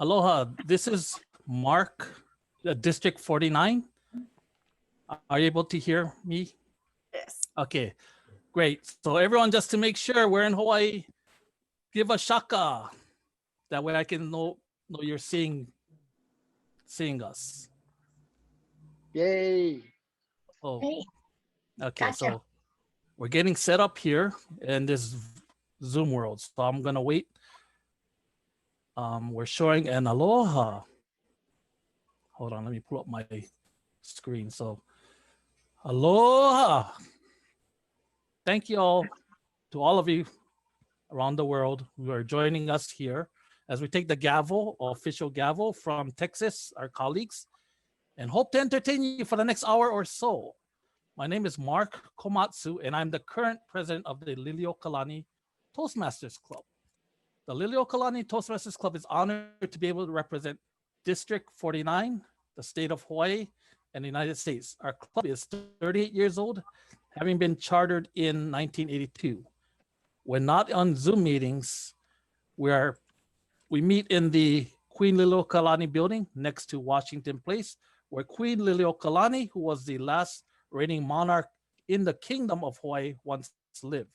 Aloha, this is Mark, District 49. Are you able to hear me? Yes. Okay, great. So everyone, just to make sure we're in Hawaii, give a shaka. That way I can know you're seeing us. Yay. Oh, Hey, okay. gotcha. So we're getting set up here in this Zoom world. So I'm gonna wait. We're showing an aloha. Hold on, let me pull up my screen. So aloha. Thank you all to all of you around the world who are joining us here as we take the gavel, official gavel from Texas, our colleagues, and hope to entertain you for the next hour or so. My name is Mark Komatsu, and I'm the current president of the Liliuokalani Toastmasters Club. The Liliuokalani Toastmasters Club is honored to be able to represent District 49, the state of Hawaii, and the United States. Our club is 38 years old, having been chartered in 1982. When not on Zoom meetings, we meet in the Queen Liliuokalani building next to Washington Place, where Queen Liliuokalani, who was the last reigning monarch in the Kingdom of Hawaii, once lived.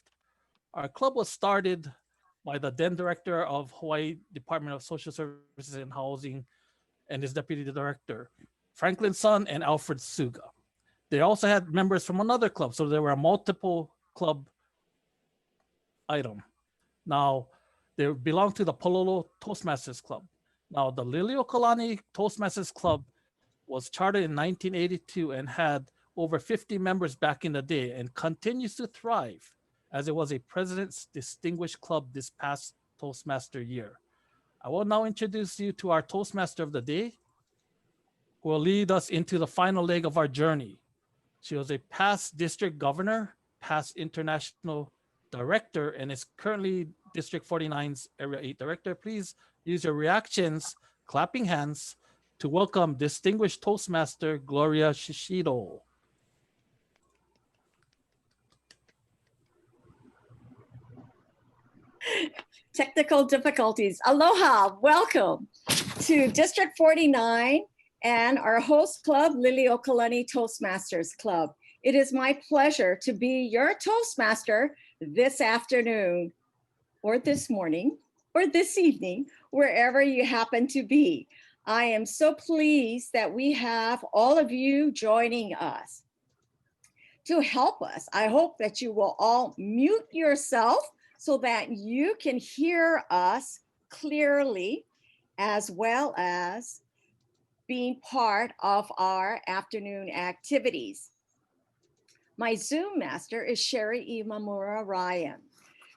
Our club was started by the then director of Hawaii Department of Social Services and Housing and his deputy director, Franklin Sun and Alfred Suga. They also had members from another club, so there were a multiple club item. Now, they belong to the Pololo Toastmasters Club. Now, the Liliuokalani Toastmasters Club was chartered in 1982 and had over 50 members back in the day and continues to thrive as it was a President's Distinguished Club this past Toastmaster year. I will now introduce you to our Toastmaster of the day, who will lead us into the final leg of our journey. She was a past district governor, past international director, and is currently District 49's Area 8 director. Please use your reactions, clapping hands, to welcome distinguished Toastmaster Gloria Shishido. Technical difficulties. Aloha, welcome to District 49 and our host club, Liliuokalani Toastmasters Club. It is my pleasure to be your Toastmaster this afternoon, or this morning, or this evening, wherever you happen to be. I am so pleased that we have all of you joining us. To help us, I hope that you will all mute yourself so that you can hear us clearly, as well as being part of our afternoon activities. My Zoom master is Sherry Imamura Ryan.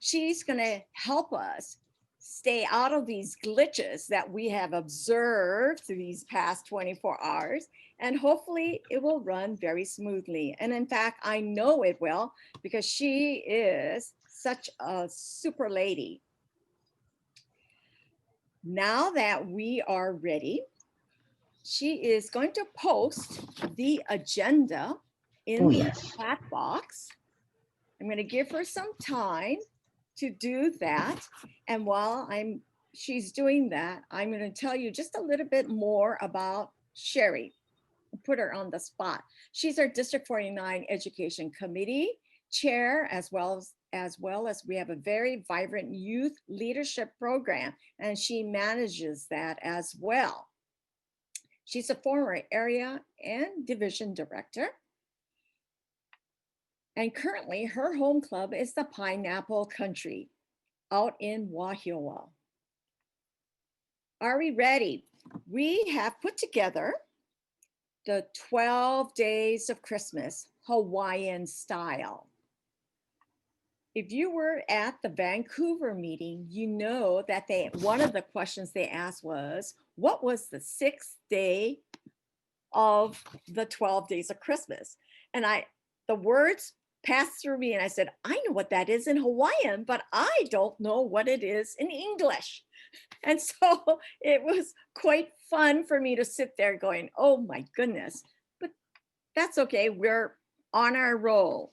She's gonna help us stay out of these glitches that we have observed through these past 24 hours, and hopefully it will run very smoothly. And in fact, I know it will because she is such a super lady. Now that we are ready, she is going to post the agenda in the chat box. I'm going to give her some time to do that. And while she's doing that, I'm going to tell you just a little bit more about Sherry. Put her on the spot. She's our District 49 Education Committee chair, as well as we have a very vibrant youth leadership program, and she manages that as well. She's a former area and division director. And currently her home club is the Pineapple Country out in Wahioa. Are we ready? We have put together the 12 Days of Christmas Hawaiian style. If you were at the Vancouver meeting, you know that one of the questions they asked was, what was the 6th day of the 12 Days of Christmas? And the words passed through me and I said, I know what that is in Hawaiian, but I don't know what it is in English. And so it was quite fun for me to sit there going, oh my goodness, but that's okay. We're on our roll.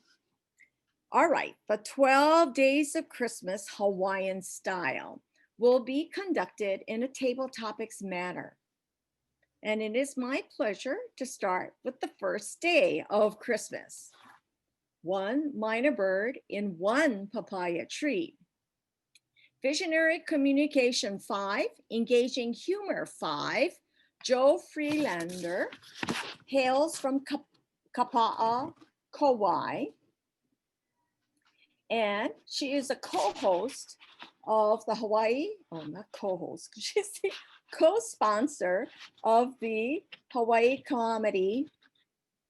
All right, the 12 Days of Christmas Hawaiian style. will be conducted in a table topics manner. And it is my pleasure to start with the first day of Christmas. One minor bird in one papaya tree. Visionary Communication 5, Engaging Humor 5, Joe Freelander, hails from Kapa'a, Kauai. And she is a co-host of the Hawaii, not co-host, she's the co-sponsor of the Hawaii Comedy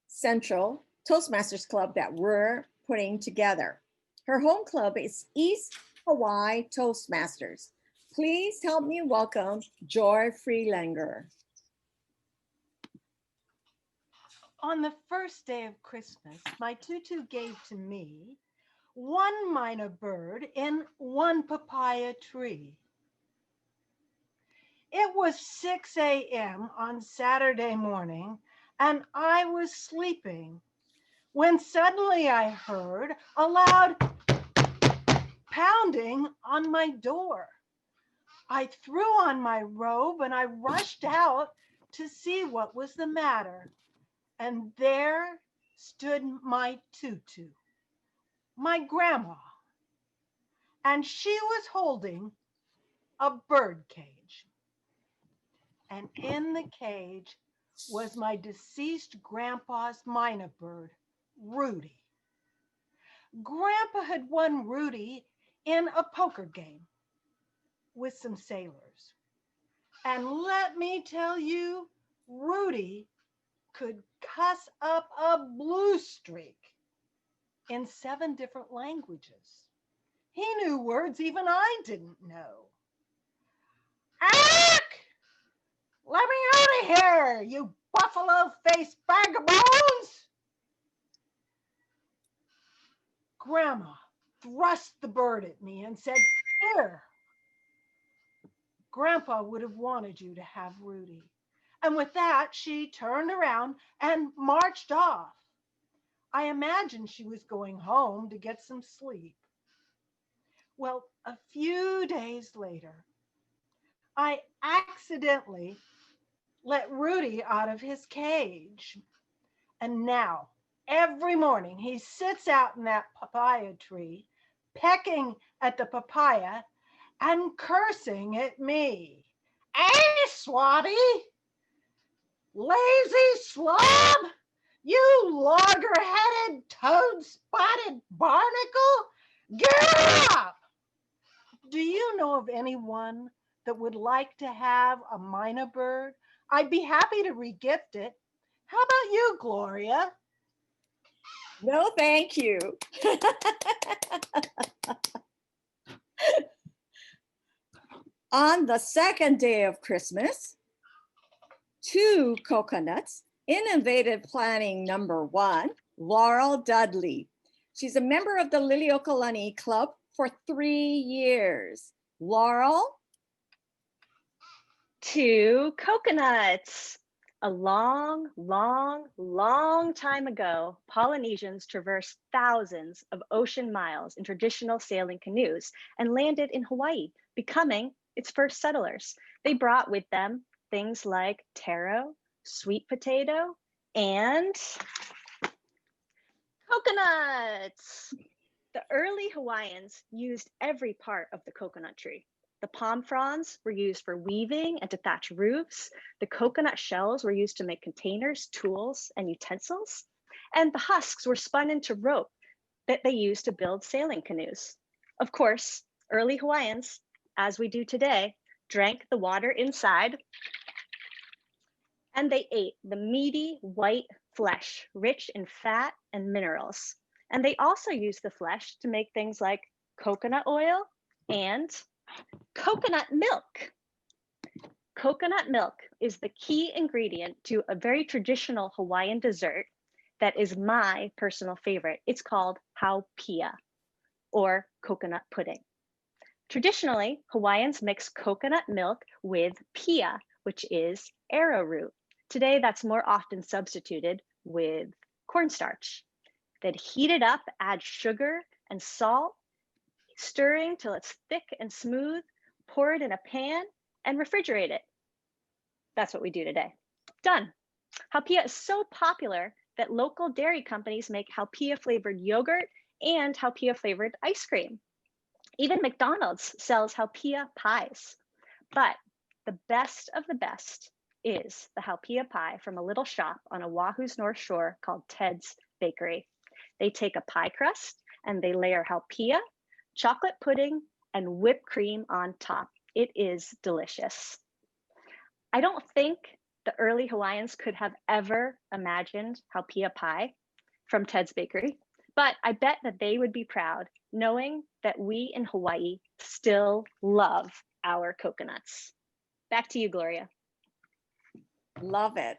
Central Toastmasters Club that we're putting together. Her home club is East Hawaii Toastmasters. Please help me welcome Joy Freelander. On the first day of Christmas, my tutu gave to me one minor bird in one papaya tree. It was 6 a.m. on Saturday morning, and I was sleeping when suddenly I heard a loud pounding on my door. I threw on my robe and I rushed out to see what was the matter. And there stood my tutu, my grandma, and she was holding a bird cage. And in the cage was my deceased grandpa's minor bird, Rudy. Grandpa had won Rudy in a poker game with some sailors. And let me tell you, Rudy could cuss up a blue streak in 7 different languages. He knew words even I didn't know. Ack! Let me out of here, you buffalo-faced bag of bones! Grandma thrust the bird at me and said, here. Grandpa would have wanted you to have Rudy. And with that, she turned around and marched off. I imagined she was going home to get some sleep. Well, a few days later, I accidentally let Rudy out of his cage. And now, every morning, he sits out in that papaya tree, pecking at the papaya and cursing at me. Hey, Swatty! Lazy slob! You logger-headed, toad-spotted barnacle! Get up! Do you know of anyone that would like to have a minor bird? I'd be happy to regift it. How about you, Gloria? No, thank you. On the second day of Christmas, 2 coconuts, innovative planning number 1, Laurel Dudley. She's a member of the Liliuokalani Club for 3 years. Laurel? 2 coconuts. A long, long, long time ago, Polynesians traversed thousands of ocean miles in traditional sailing canoes and landed in Hawaii, becoming its first settlers. They brought with them things like taro, sweet potato, and coconuts. The early Hawaiians used every part of the coconut tree. The palm fronds were used for weaving and to thatch roofs. The coconut shells were used to make containers, tools, and utensils. And the husks were spun into rope that they used to build sailing canoes. Of course, early Hawaiians, as we do today, drank the water inside, and they ate the meaty white flesh, rich in fat and minerals. And they also used the flesh to make things like coconut oil and coconut milk. Coconut milk is the key ingredient to a very traditional Hawaiian dessert that is my personal favorite. It's called haupia, or coconut pudding. Traditionally, Hawaiians mix coconut milk with pia, which is arrowroot. Today, that's more often substituted with cornstarch. Then heat it up, add sugar and salt, stirring till it's thick and smooth, pour it in a pan, and refrigerate it. That's what we do today. Done. Haupia is so popular that local dairy companies make Haupia flavored yogurt and Haupia flavored ice cream. Even McDonald's sells Haupia pies. But the best of the best is the Haupia pie from a little shop on Oahu's North Shore called Ted's Bakery. They take a pie crust and they layer Haupia, chocolate pudding, and whipped cream on top. It is delicious. I don't think the early Hawaiians could have ever imagined Haupia pie from Ted's Bakery, but I bet that they would be proud knowing that we in Hawaii still love our coconuts. Back to you, Gloria. Love it.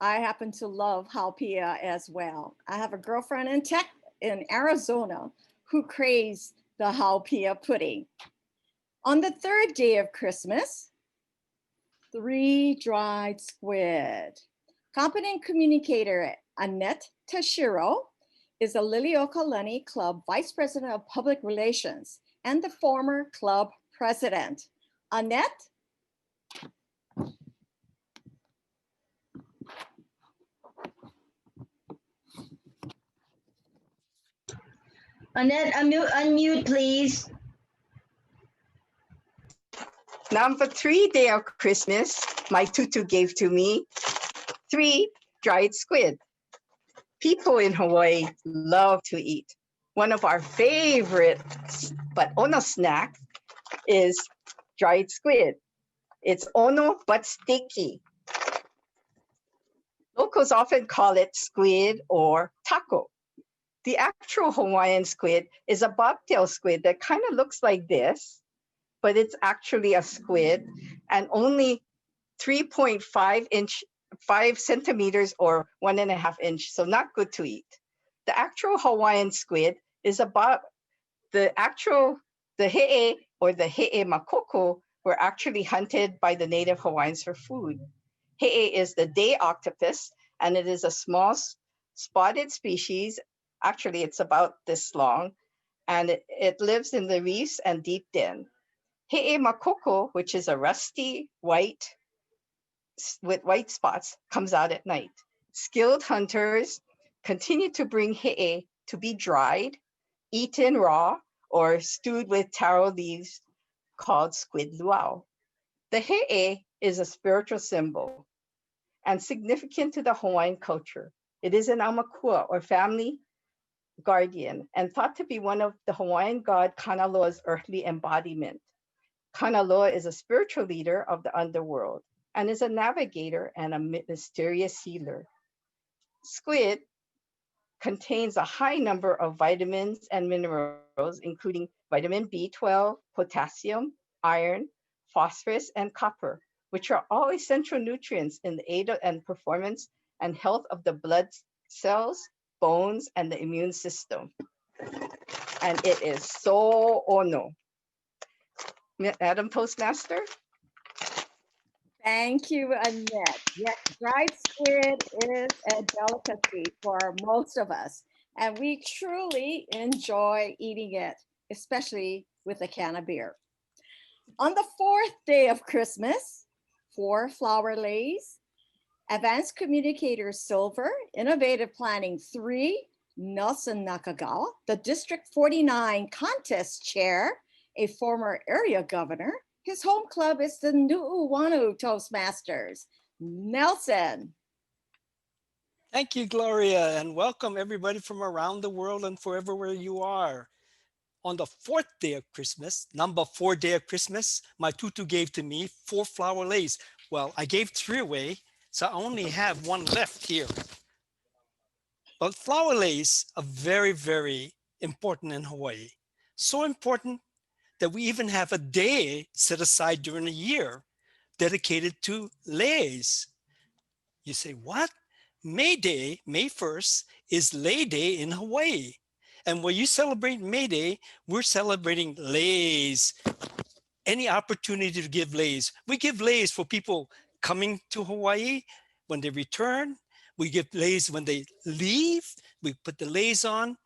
I happen to love Haupia as well. I have a girlfriend in Arizona who craves the Haupia pudding. On the third day of Christmas, 3 dried squid. Competent communicator Annette Tashiro is a Liliuokalani Club Vice President of Public Relations and the former club president. Annette? Annette, unmute, please. Number 3 day of Christmas, my tutu gave to me 3 dried squid. People in Hawaii love to eat. One of our favorite, but ono snack is dried squid. It's ono but sticky. Locals often call it squid or taco. The actual Hawaiian squid is a bobtail squid that kind of looks like this, but it's actually a squid and only 3.5 centimeters or 1.5 inch, so not good to eat. The actual Hawaiian squid is about the he'e or the he'e makoko were actually hunted by the native Hawaiians for food. He'e is the day octopus, and it is a small spotted species. Actually, it's about this long, and it lives in the reefs and deep den. He'e makoko, which is a rusty white with white spots, comes out at night. Skilled hunters continue to bring he'e to be dried, eaten raw, or stewed with taro leaves called squid luau. The he'e is a spiritual symbol and significant to the Hawaiian culture. It is an aumakua or family guardian and thought to be one of the Hawaiian god Kanaloa's earthly embodiment. Kanaloa is a spiritual leader of the underworld and is a navigator and a mysterious healer. Squid contains a high number of vitamins and minerals, including vitamin B12, potassium, iron, phosphorus, and copper, which are all essential nutrients in the aid and performance and health of the blood cells, bones, and the immune system. And it is so ono. Madam Toastmaster? Thank you, Annette. Yes, dried squid is a delicacy for most of us, and we truly enjoy eating it, especially with a can of beer. On the 4th day of Christmas, 4 flower lays, Advanced Communicator Silver, Innovative Planning 3, Nelson Nakagawa, the District 49 contest chair, a former area governor. His home club is the Nu'uanu Toastmasters. Nelson. Thank you, Gloria, and welcome everybody from around the world and forever where you are. On the 4th day of Christmas, number 4 day of Christmas, my tutu gave to me 4 flower lace. Well, I gave 3 away, so I only have 1 left here. But flower lace are very, very important in Hawaii. So important that we even have a day set aside during the year dedicated to leis. You say, what? May Day, May 1st, is Lei Day in Hawaii. And when you celebrate May Day, we're celebrating leis. Any opportunity to give leis. We give leis for people coming to Hawaii when they return. We give leis when they leave. We put the leis on.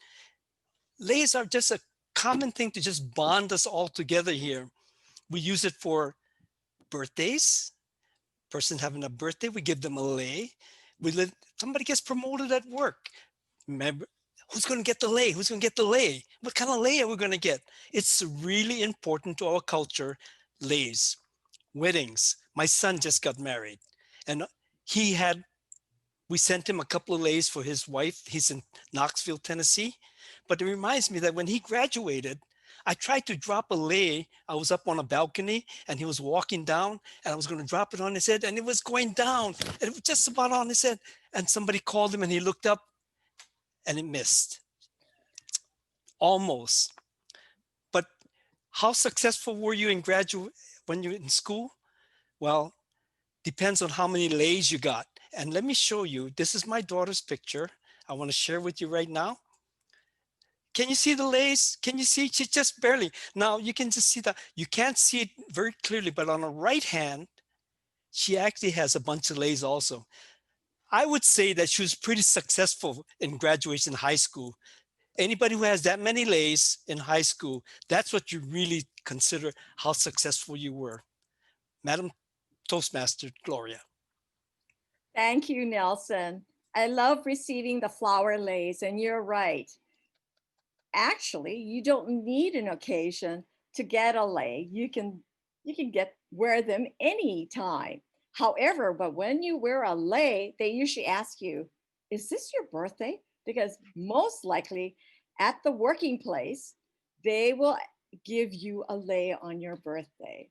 Leis are just a common thing to just bond us all together here. We use it for birthdays. Person having a birthday, we give them a lei. Somebody gets promoted at work. Remember, who's going to get the lei? Who's going to get the lei? What kind of lei are we going to get? It's really important to our culture, leis. Weddings. My son just got married, and he had we sent him a couple of leis for his wife. He's in Knoxville, Tennessee. But it reminds me that when he graduated, I tried to drop a lei. I was up on a balcony and he was walking down and I was going to drop it on his head and it was going down and it was just about on his head. And somebody called him and he looked up and it missed. Almost. But how successful were you when you were in school? Well, depends on how many leis you got. And let me show you. This is my daughter's picture. I want to share with you right now. Can you see the leis? Can you see? She just barely. Now you can just see that. You can't see it very clearly, but on the right hand, she actually has a bunch of leis also. I would say that she was pretty successful in graduation high school. Anybody who has that many leis in high school, that's what you really consider how successful you were. Madam Toastmaster Gloria. Thank you, Nelson. I love receiving the flower leis, and you're right. Actually, you don't need an occasion to get a lei. You can wear them anytime. However, but when you wear a lei, they usually ask you, "Is this your birthday?" Because most likely at the working place, they will give you a lei on your birthday.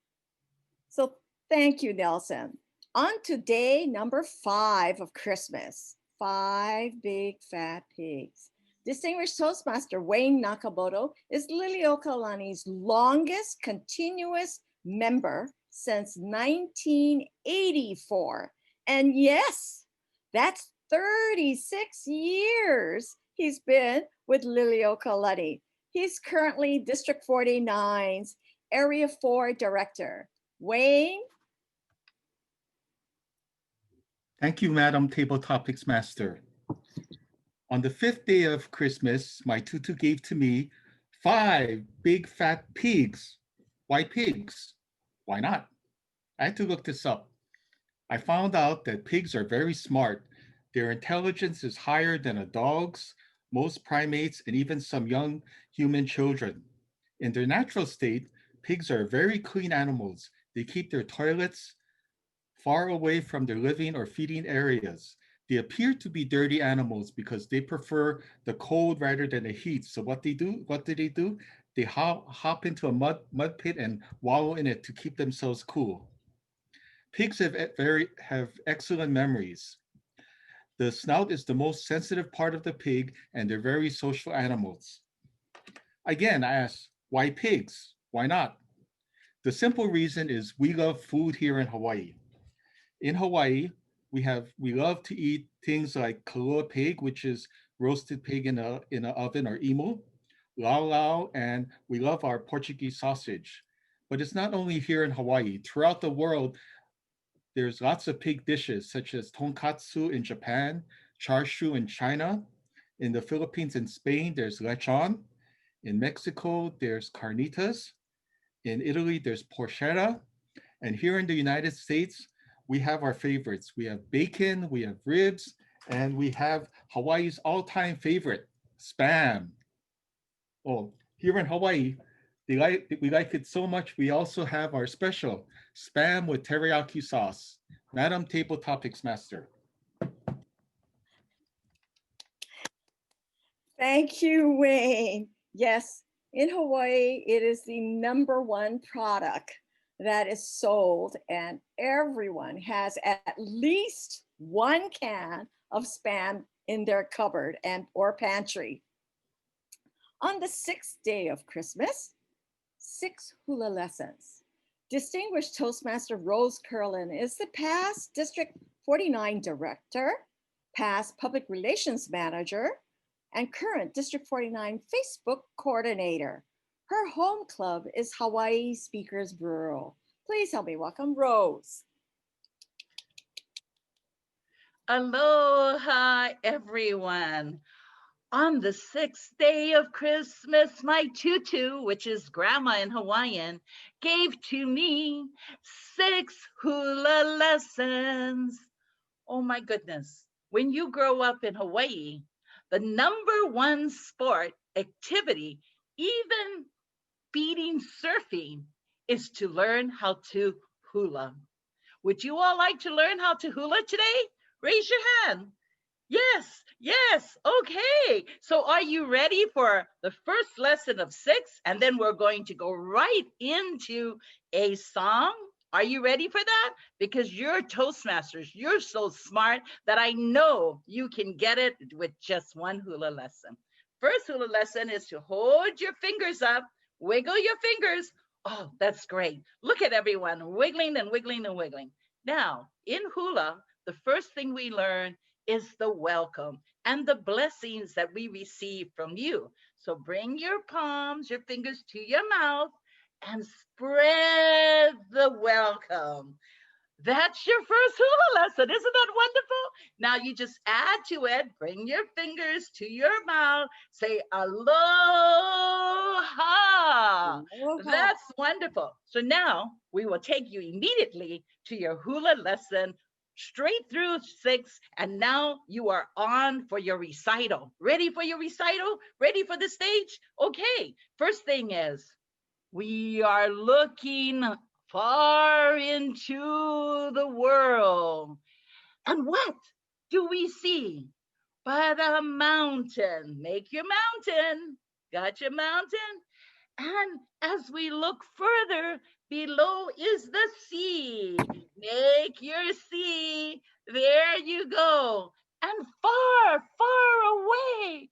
So thank you, Nelson. On to day number 5 of Christmas. 5 big fat pigs. Distinguished Toastmaster Wayne Nakamoto is Liliuokalani's longest continuous member since 1984. And yes, that's 36 years he's been with Liliuokalani. He's currently District 49's Area 4 Director. Wayne? Thank you, Madam Table Topics Master. On the 5th day of Christmas, my tutu gave to me 5 big fat pigs. Why pigs? Why not? I had to look this up. I found out that pigs are very smart. Their intelligence is higher than a dog's, most primates, and even some young human children. In their natural state, pigs are very clean animals. They keep their toilets far away from their living or feeding areas. They appear to be dirty animals because they prefer the cold rather than the heat. So what do? They hop into a mud pit and wallow in it to keep themselves cool. Pigs have excellent memories. The snout is the most sensitive part of the pig, and they're very social animals. Again, I ask, why pigs? Why not? The simple reason is we love food here in Hawaii. In Hawaii, we love to eat things like kalua pig, which is roasted pig in an oven, or imu, lau, and we love our Portuguese sausage. But it's not only here in Hawaii. Throughout the world, there's lots of pig dishes, such as tonkatsu in Japan, char siu in China. In the Philippines and Spain, there's lechon. In Mexico, there's carnitas. In Italy, there's porchetta. And here in the United States, we have our favorites. We have bacon, we have ribs, and we have Hawaii's all-time favorite, Spam. Oh, here in Hawaii, we like it so much, we also have our special Spam with teriyaki sauce. Madam Table Topics Master. Thank you, Wayne. Yes, in Hawaii, it is the #1 product that is sold, and everyone has at least 1 can of Spam in their cupboard or pantry. On the 6th day of Christmas, 6 hula lessons. Distinguished Toastmaster Rose Curlin is the past District 49 Director, past Public Relations Manager, and current District 49 Facebook Coordinator. Her home club is Hawaii Speakers Bureau. Please help me welcome Rose. Aloha, everyone. On the sixth day of Christmas, my tutu, which is grandma in Hawaiian, gave to me 6 hula lessons. Oh my goodness. When you grow up in Hawaii, the number one sport activity, even beating surfing, is to learn how to hula. Would you all like to learn how to hula today? Raise your hand. Yes, yes. Okay. So are you ready for the first lesson of 6? And then we're going to go right into a song. Are you ready for that? Because you're Toastmasters. You're so smart that I know you can get it with just one hula lesson. First hula lesson is to hold your fingers up, wiggle your fingers. Oh, that's great. Look at everyone wiggling and wiggling and wiggling. Now, in hula, the first thing we learn is the welcome and the blessings that we receive from you. So bring your palms, your fingers to your mouth and spread the welcome. That's your first hula lesson. Isn't that wonderful? Now you just add to it, bring your fingers to your mouth, say aloha. Aloha. That's wonderful. So now we will take you immediately to your hula lesson straight through 6, and now you are on for your recital. Ready for your recital? Ready for the stage? Okay, first thing is we are looking far into the world. And what do we see but a mountain? Make your mountain. Got your mountain? And as we look further, below is the sea. Make your sea. There you go. And far, far away,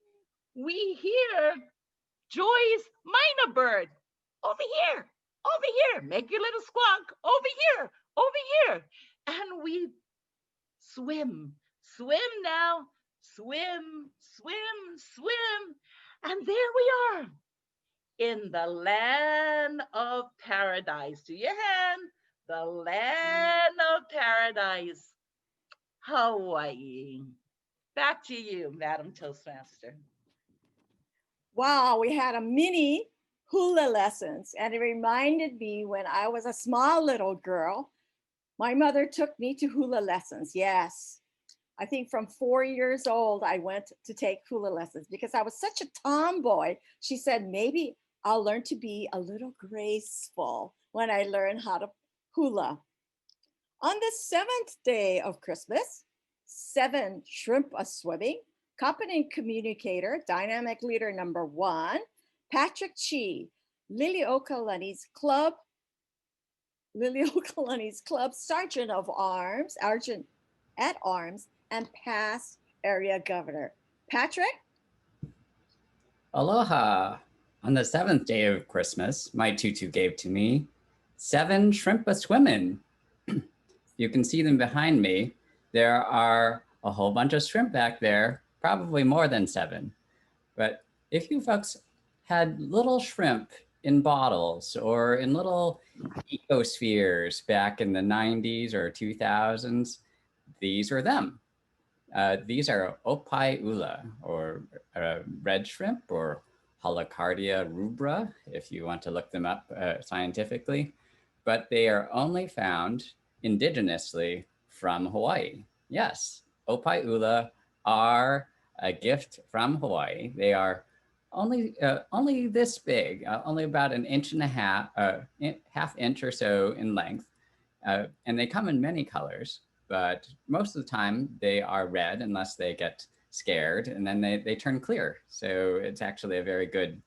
we hear Joy's minor bird. Over here, over here. Make your little squawk. Over here, over here. And we swim, swim now. Swim, swim, swim. And there we are in the land of paradise. To your hand, the land of paradise, Hawaii. Back to you, Madam Toastmaster. Wow, we had a mini hula lessons, and it reminded me when I was a small little girl, my mother took me to hula lessons. Yes, I think from 4 years old, I went to take hula lessons because I was such a tomboy. She said, maybe I'll learn to be a little graceful when I learn how to hula. On the 7th day of Christmas, 7 shrimp a swimming, competent communicator, dynamic leader number 1, Patrick Chi, Liliuokalani's club sergeant of arms, sergeant at arms, and past area governor. Patrick? Aloha. On the 7th day of Christmas, my tutu gave to me 7 shrimp a swimmin'. You can see them behind me. There are a whole bunch of shrimp back there, probably more than 7. But if you folks had little shrimp in bottles or in little ecospheres back in the 90s or 2000s, these are them. These are opai ula, or red shrimp, or Holocardia rubra, if you want to look them up scientifically. But they are only found indigenously from Hawaii. Yes, opai ula are a gift from Hawaii. They are only this big, only about an inch and a half, half inch or so in length. And they come in many colors, but most of the time they are red unless they get scared, and then they turn clear. So it's actually a very good,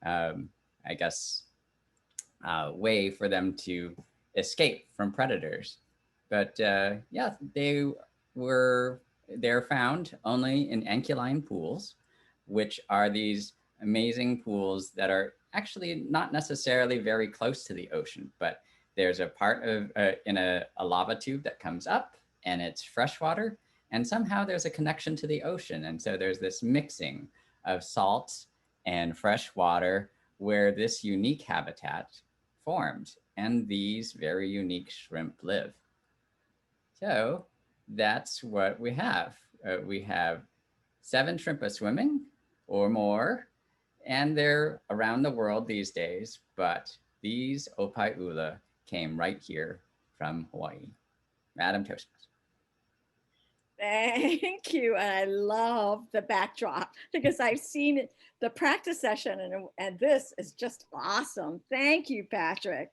I guess, way for them to escape from predators. But yeah, they're found only in ankyline pools, which are these amazing pools that are actually not necessarily very close to the ocean, but there's a part of in a lava tube that comes up and it's freshwater, and somehow there's a connection to the ocean. And so there's this mixing of salt and fresh water where this unique habitat formed, and these very unique shrimp live. So that's what we have. We have 7 shrimp a swimming, or more. And they're around the world these days, but these opaiula came right here from Hawaii. Madam Toastmaster. Thank you. And I love the backdrop because I've seen the practice session and this is just awesome. Thank you, Patrick.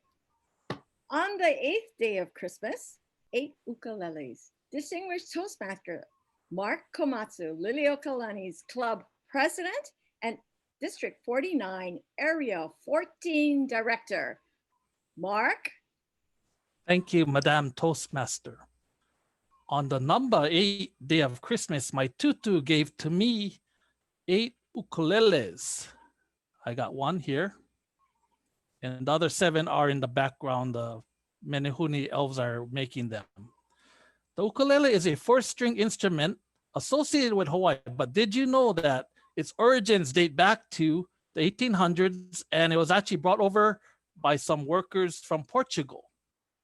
On the 8th day of Christmas, 8 ukuleles. Distinguished Toastmaster Mark Komatsu, Liliuokalani's club president and District 49 Area 14 director. Mark? Thank you, Madame Toastmaster. On the number 8 day of Christmas, my tutu gave to me 8 ukuleles. I got one here, and the other 7 are in the background. The Menehune elves are making them. The ukulele is a 4-string instrument associated with Hawaii, but did you know that its origins date back to the 1800s, and it was actually brought over by some workers from Portugal.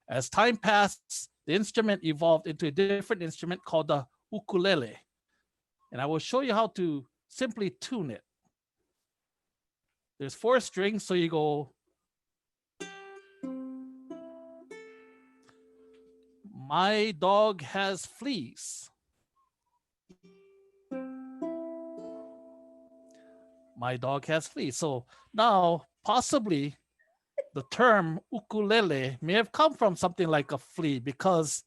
As time passed, the instrument evolved into a different instrument called the ukulele. And I will show you how to simply tune it. There's 4 strings, so you go. My dog has fleas. My dog has fleas. So now possibly the term ukulele may have come from something like a flea, because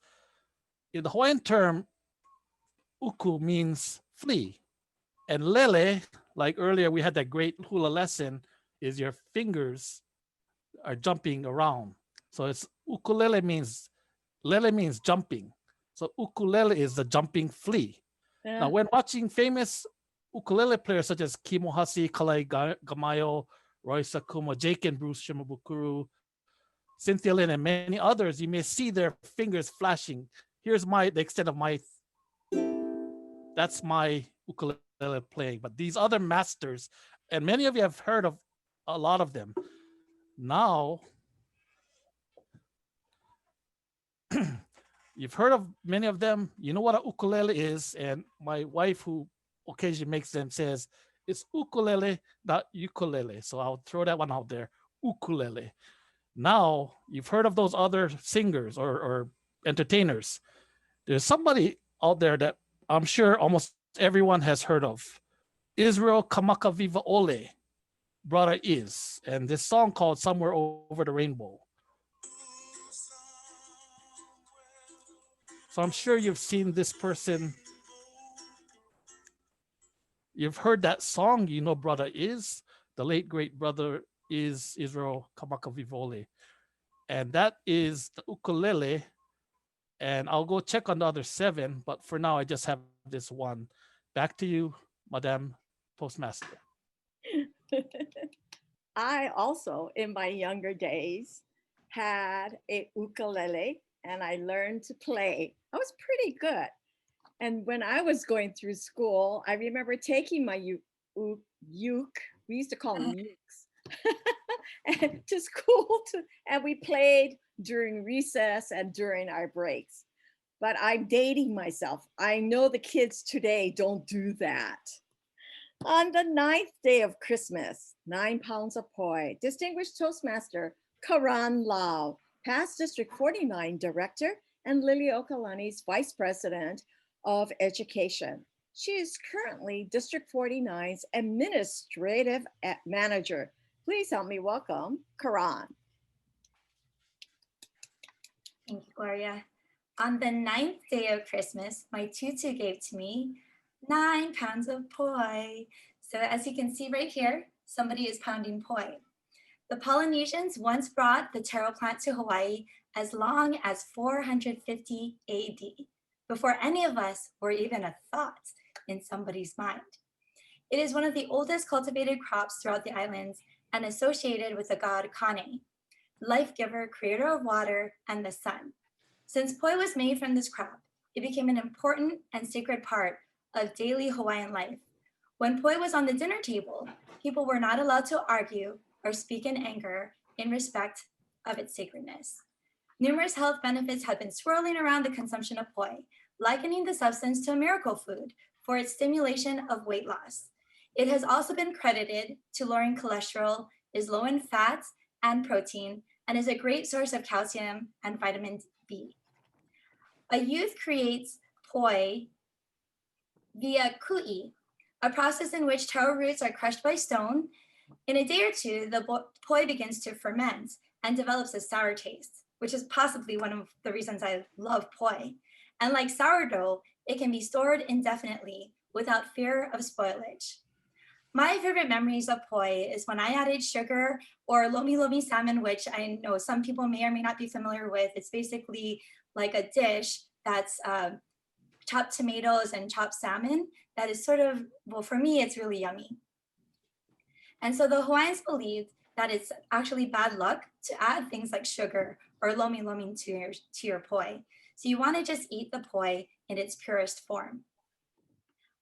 in the Hawaiian term, uku means flea. And lele, like earlier we had that great hula lesson, is your fingers are jumping around. So it's ukulele means, lele means jumping. So ukulele is the jumping flea. Yeah. Now when watching famous ukulele players such as Kimohasi, Kalai Gamayo, Roy Sakuma, Jake and Bruce Shimabukuro, Cynthia Lynn, and many others, you may see their fingers flashing. Here's the extent of that's my ukulele playing. But these other masters, and many of you have heard of a lot of them. Now, you've heard of many of them. You know what a ukulele is, and my wife, who occasionally makes them, says it's ukulele, not ukulele. So I'll throw that one out there, ukulele. Now, you've heard of those other singers or entertainers. There's somebody out there that I'm sure almost everyone has heard of. Israel Kamakaviva Ole, brother is, and this song called Somewhere Over the Rainbow. So I'm sure you've seen this person. You've heard that song, you know, brother is, the late great brother is Israel Kamakaviva Ole. And that is the ukulele. And I'll go check on the other 7, but for now I just have this one. Back to you, Madame Toastmaster. I also, in my younger days, had a ukulele and I learned to play. I was pretty good. And when I was going through school, I remember taking my uke, we used to call them ukes, to school, and we played during recess and during our breaks. But I'm dating myself. I know the kids today don't do that. On the 9th day of Christmas, 9 pounds of poi, Distinguished Toastmaster Karan Lau, past District 49 Director and Liliuokalani's Vice President of Education. She is currently District 49's Administrative Manager. Please help me welcome Karan. Thank you, Gloria. On the 9th day of Christmas, my tutu gave to me 9 pounds of poi. So as you can see right here, somebody is pounding poi. The Polynesians once brought the taro plant to Hawaii as long as 450 AD, before any of us were even a thought in somebody's mind. It is one of the oldest cultivated crops throughout the islands and associated with the god Kane, life giver, creator of water and the sun. Since poi was made from this crop, it became an important and sacred part of daily Hawaiian life. When poi was on the dinner table, people were not allowed to argue or speak in anger in respect of its sacredness. Numerous health benefits have been swirling around the consumption of poi, likening the substance to a miracle food for its stimulation of weight loss. It has also been credited to lowering cholesterol, is low in fats and protein, and is a great source of calcium and vitamin B. A youth creates poi via kui, a process in which taro roots are crushed by stone. In a day or two, the poi begins to ferment and develops a sour taste, which is possibly one of the reasons I love poi. And like sourdough, it can be stored indefinitely without fear of spoilage. My favorite memories of poi is when I added sugar or lomi lomi salmon, which I know some people may or may not be familiar with. It's basically like a dish that's chopped tomatoes and chopped salmon that is sort of, well, for me, it's really yummy. And so the Hawaiians believed that it's actually bad luck to add things like sugar or lomi lomi to your poi. So you want to just eat the poi in its purest form.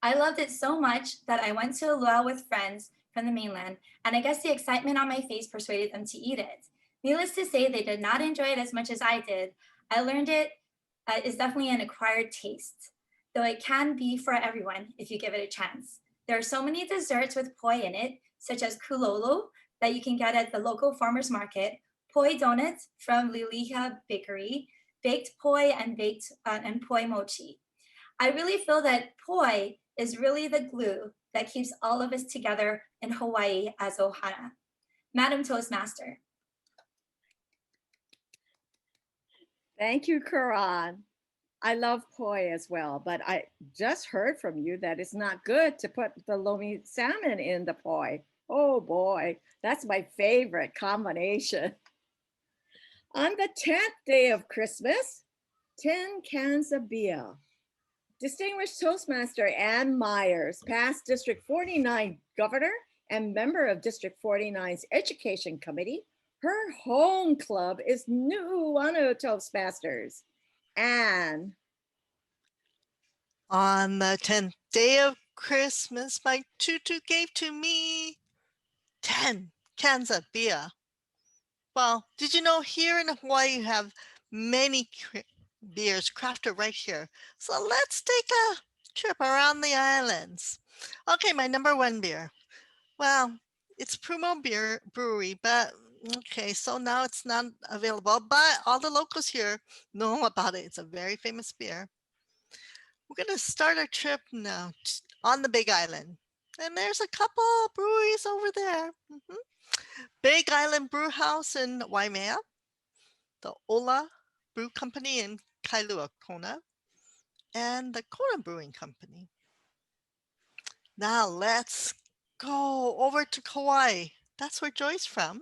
I loved it so much that I went to a luau with friends from the mainland, and I guess the excitement on my face persuaded them to eat it. Needless to say, they did not enjoy it as much as I did. I learned it is definitely an acquired taste, though it can be for everyone if you give it a chance. There are so many desserts with poi in it, such as kulolo that you can get at the local farmer's market, poi donuts from Liliuokalani Bakery, baked poi and poi mochi. I really feel that poi is really the glue that keeps all of us together in Hawaii as ohana. Madam Toastmaster. Thank you, Karan. I love poi as well, but I just heard from you that it's not good to put the lomi salmon in the poi. Oh boy, that's my favorite combination. On the 10th day of Christmas, 10 cans of beer. Distinguished Toastmaster Ann Myers, past District 49 governor and member of District 49's Education Committee, her home club is Nu'uanu Toastmasters. Ann. On the 10th day of Christmas, my tutu gave to me 10 cans of beer. Well, did you know here in Hawaii you have many beers crafted right here? So let's take a trip around the islands. Okay, my number one beer. Well, it's Prumo Beer Brewery, but okay, so now it's not available, but all the locals here know about it. It's a very famous beer. We're going to start our trip now on the Big Island. And there's a couple breweries over there. Big Island Brew House in Waimea, the Ola Brew Company in Kailua Kona, and the Kona Brewing Company. Now let's go over to Kauai. That's where Joy's from.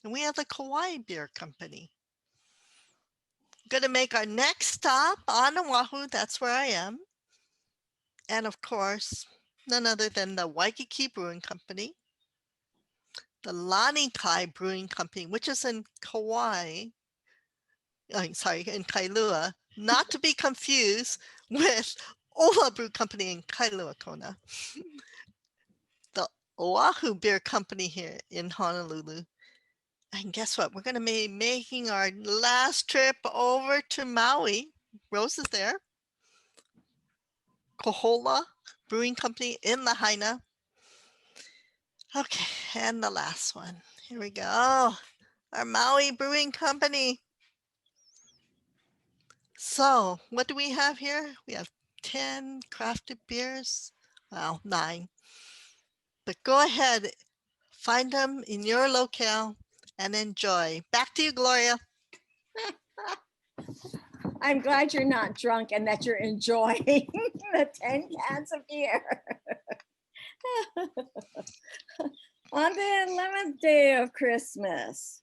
And we have the Kauai Beer Company. Going to make our next stop on Oahu. That's where I am. And of course, none other than the Waikiki Brewing Company, the Lanikai Brewing Company, which is in Kauai, in Kailua, not to be confused with Ola Brew Company in Kailua Kona. The Oahu Beer Company here in Honolulu. And guess what? We're going to be making our last trip over to Maui. Rose is there. Kohola Brewing Company in Lahaina. Okay, and the last one. Here we go. Our Maui Brewing Company. So what do we have here? We have 10 crafted beers. Well, 9. But go ahead, find them in your locale and enjoy. Back to you, Gloria. I'm glad you're not drunk and that you're enjoying the 10 cans of beer. On the 11th day of Christmas,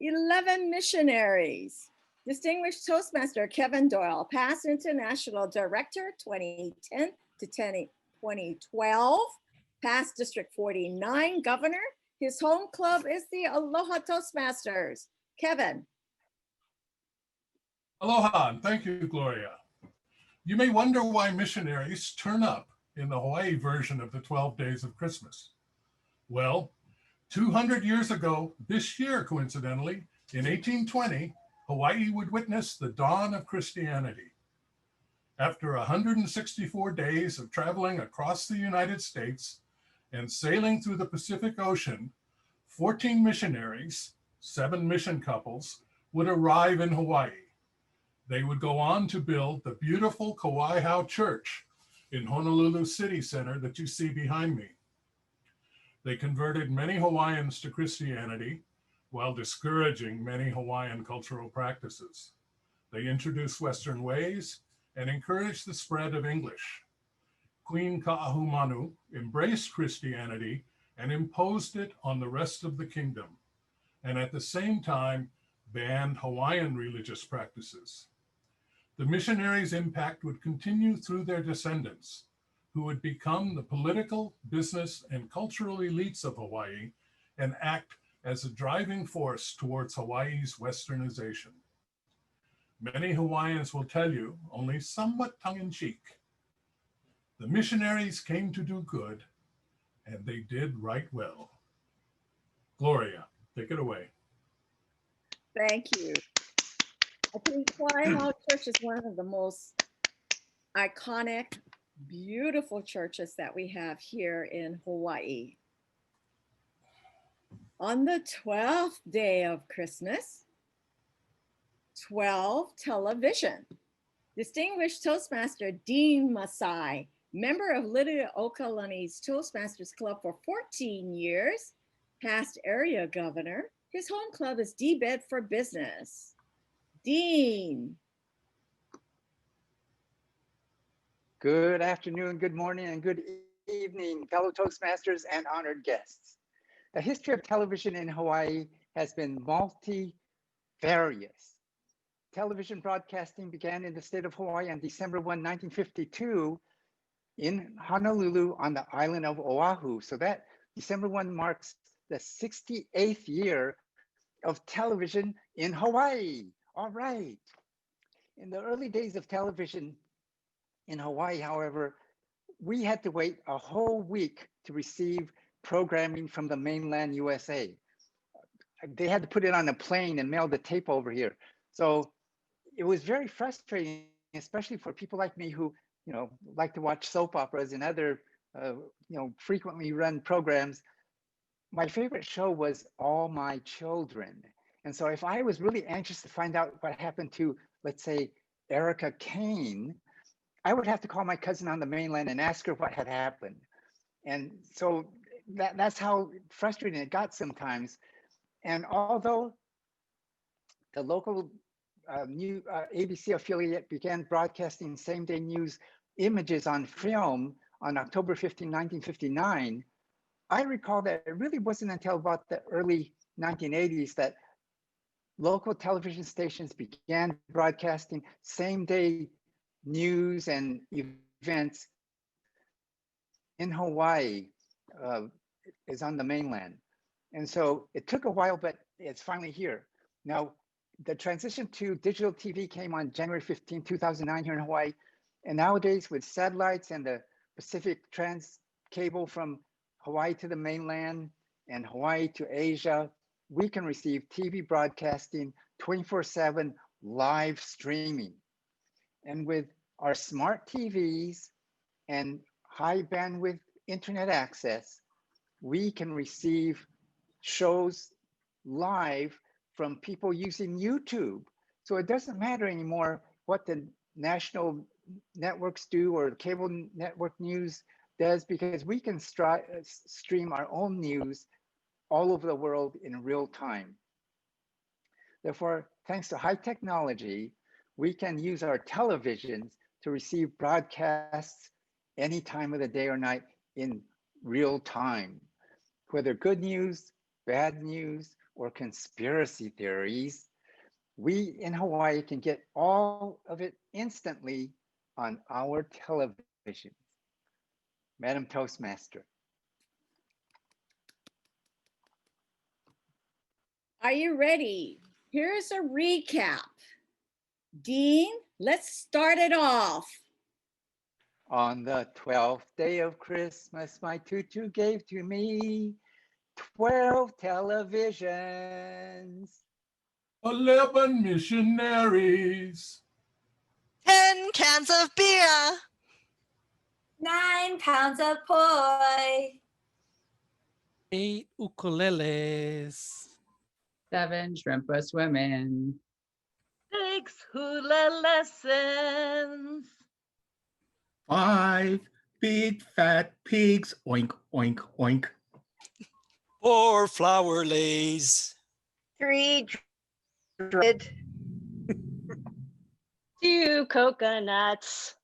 11 missionaries. Distinguished Toastmaster Kevin Doyle, past International Director 2010 to 2012, past District 49 Governor. His home club is the Aloha Toastmasters. Kevin. Aloha, and thank you, Gloria. You may wonder why missionaries turn up in the Hawaii version of the 12 Days of Christmas. Well, 200 years ago, this year, coincidentally, in 1820, Hawaii would witness the dawn of Christianity. After 164 days of traveling across the United States and sailing through the Pacific Ocean, 14 missionaries, 7 mission couples, would arrive in Hawaii. They would go on to build the beautiful Kauaihau Church in Honolulu City Center that you see behind me. They converted many Hawaiians to Christianity while discouraging many Hawaiian cultural practices. They introduced Western ways and encouraged the spread of English. Queen Ka'ahumanu embraced Christianity and imposed it on the rest of the kingdom, and at the same time banned Hawaiian religious practices. The missionaries' impact would continue through their descendants, who would become the political, business, and cultural elites of Hawaii and act as a driving force towards Hawaii's westernization. Many Hawaiians will tell you, only somewhat tongue-in-cheek, the missionaries came to do good, and they did right well. Gloria, take it away. Thank you. I think Kauaihau Church is one of the most iconic, beautiful churches that we have here in Hawaii. On the 12th day of Christmas, 12 television. Distinguished Toastmaster Dean Masai, member of Liliuokalani's Toastmasters Club for 14 years, past area governor. His home club is D-Bed for Business. Dean. Good afternoon, good morning, and good evening, fellow Toastmasters and honored guests. The history of television in Hawaii has been multifarious. Television broadcasting began in the state of Hawaii on December 1, 1952 in Honolulu on the island of Oahu. So that December 1 marks the 68th year of television in Hawaii. All right. In the early days of television in Hawaii, however, we had to wait a whole week to receive programming from the mainland USA. They had to put it on a plane and mail the tape over here. So it was very frustrating, especially for people like me who, like to watch soap operas and other, frequently run programs. My favorite show was All My Children. And so if I was really anxious to find out what happened to, let's say, Erica Kane, I would have to call my cousin on the mainland and ask her what had happened. And so that's how frustrating it got sometimes. And although the local new ABC affiliate began broadcasting same-day news images on film on October 15, 1959, I recall that it really wasn't until about the early 1980s that local television stations began broadcasting same-day news and events in Hawaii, is on the mainland. And so it took a while, but it's finally here. Now, the transition to digital TV came on January 15, 2009 here in Hawaii. And nowadays with satellites and the Pacific Trans cable from Hawaii to the mainland and Hawaii to Asia, we can receive TV broadcasting 24/7 live streaming. And with our smart TVs and high bandwidth internet access, we can receive shows live from people using YouTube. So it doesn't matter anymore what the national networks do or the cable network news does, because we can stream our own news all over the world in real time. Therefore, thanks to high technology, we can use our televisions to receive broadcasts any time of the day or night in real time. Whether good news, bad news, or conspiracy theories, we in Hawaii can get all of it instantly on our television. Madam Toastmaster. Are you ready? Here's a recap. Dean, let's start it off. On the 12th day of Christmas, my tutu gave to me 12 televisions, 11 missionaries, 10 cans of beer, 9 pounds of poi, 8 ukuleles. 7 shrimp are swimming. 6 hula lessons. 5 big fat pigs. Oink, oink, oink. 4 flower lays. 3 dread. 2 coconuts.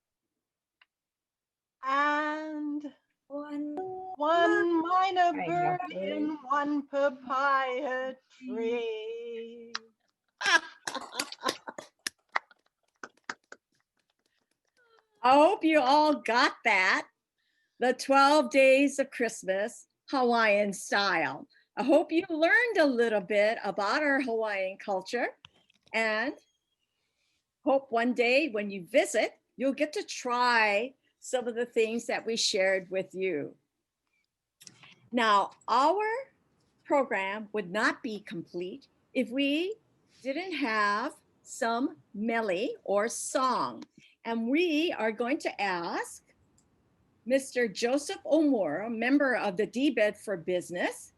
And One. one minor I bird love it. in one papaya tree. I hope you all got that. The 12 days of Christmas, Hawaiian style. I hope you learned a little bit about our Hawaiian culture and hope one day when you visit, you'll get to try some of the things that we shared with you. Now, our program would not be complete if we didn't have some mele or song. And we are going to ask Mr. Joseph Omura, a member of the D-Bed for Business,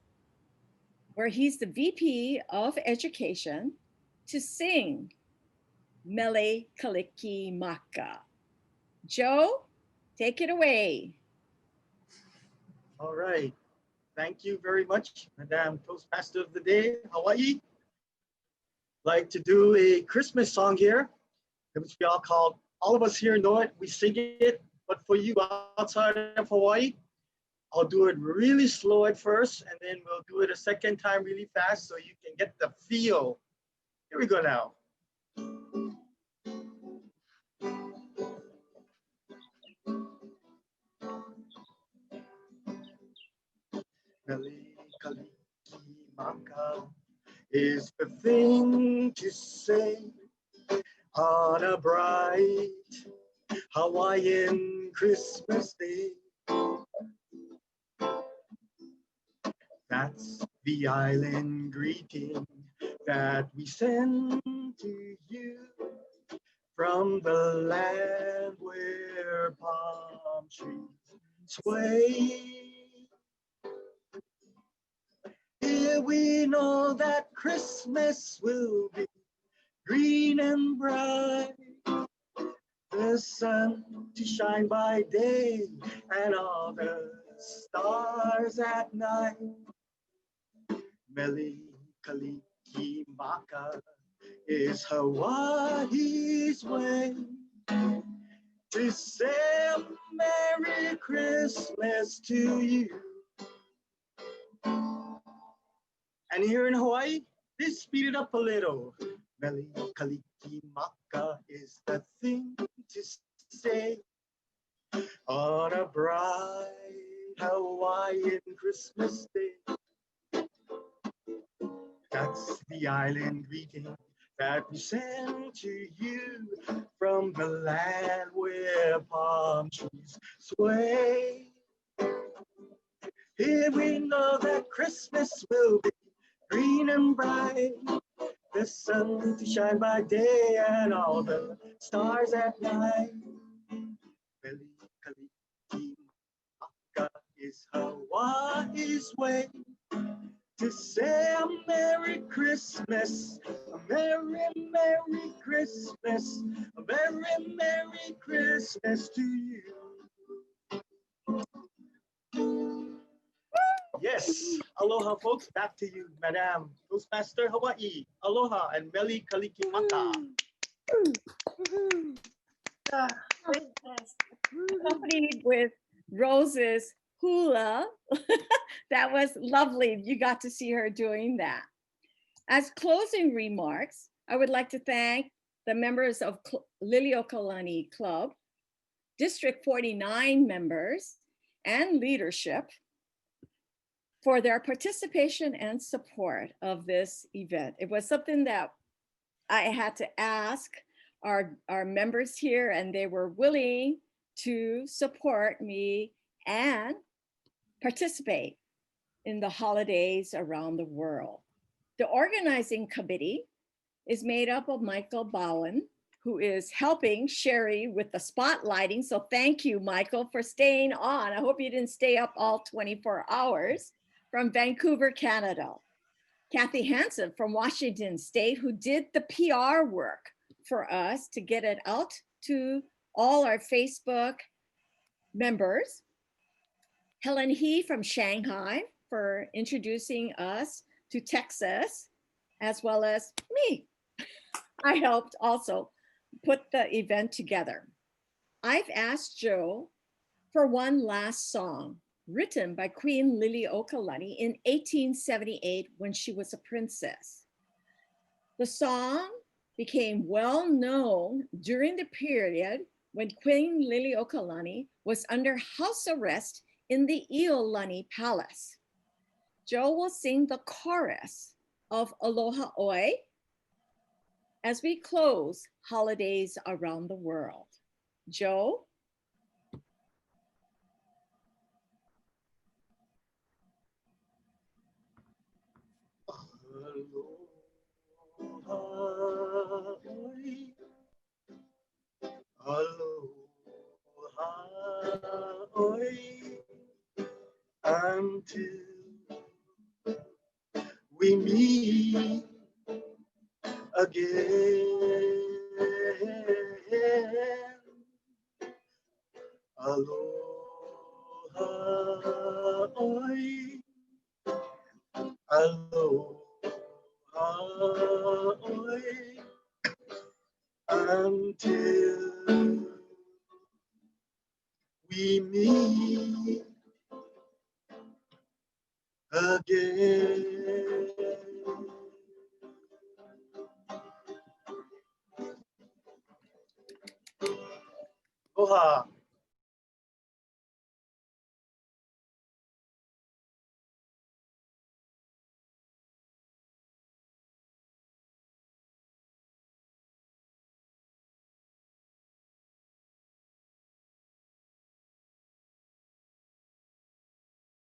where he's the VP of Education, to sing Mele Kaliki Maka. Joe, take it away. All right. Thank you very much, Madam Toastmaster of the Day, Hawaii. Like to do a Christmas song here, which we all of us here know it, we sing it, but for you outside of Hawaii, I'll do it really slow at first, and then we'll do it a second time really fast so you can get the feel. Here we go now. Mele kaliki maka is the thing to say on a bright Hawaiian Christmas day. That's the island greeting that we send to you from the land where palm trees sway. Here we know that Christmas will be green and bright, the sun to shine by day and all the stars at night. Mele kaliki maka is Hawaii's way to say a Merry Christmas to you. And here in Hawaii, let's speed it up a little. Mele kaliki maka is the thing to say on a bright Hawaiian Christmas day. That's the island greeting that we send to you from the land where palm trees sway. Here we know that Christmas will be green and bright, the sun to shine by day and all the stars at night. Mele kaliki maka is Hawaii's way to say a Merry Christmas, a Merry, Merry Christmas, a Merry, Merry Christmas to you. Yes, aloha folks, back to you, Madam Toastmaster Hawaii. Aloha and Mele kaliki maka. Accompanied with Rose's hula. That was lovely. You got to see her doing that. As closing remarks, I would like to thank the members of Liliuokalani Club, District 49 members, and leadership for their participation and support of this event. It was something that I had to ask our members here, and they were willing to support me and participate in the holidays around the world. The organizing committee is made up of Michael Bowen, who is helping Sherry with the spotlighting. So thank you, Michael, for staying on. I hope you didn't stay up all 24 hours. from Vancouver, Canada. Kathy Hansen from Washington State, who did the PR work for us to get it out to all our Facebook members. Helen He from Shanghai for introducing us to Texas, as well as me. I helped also put the event together. I've asked Joe for one last song written by Queen Liliuokalani in 1878 when she was a princess. The song became well known during the period when Queen Liliuokalani was under house arrest in the Iolani Palace. Joe will sing the chorus of Aloha Oi as we close holidays around the world. Joe? Aloha, oi. Aloha, oi. Until we meet again. Aloha, oi. Aloha, oi. Until we meet again. Aloha.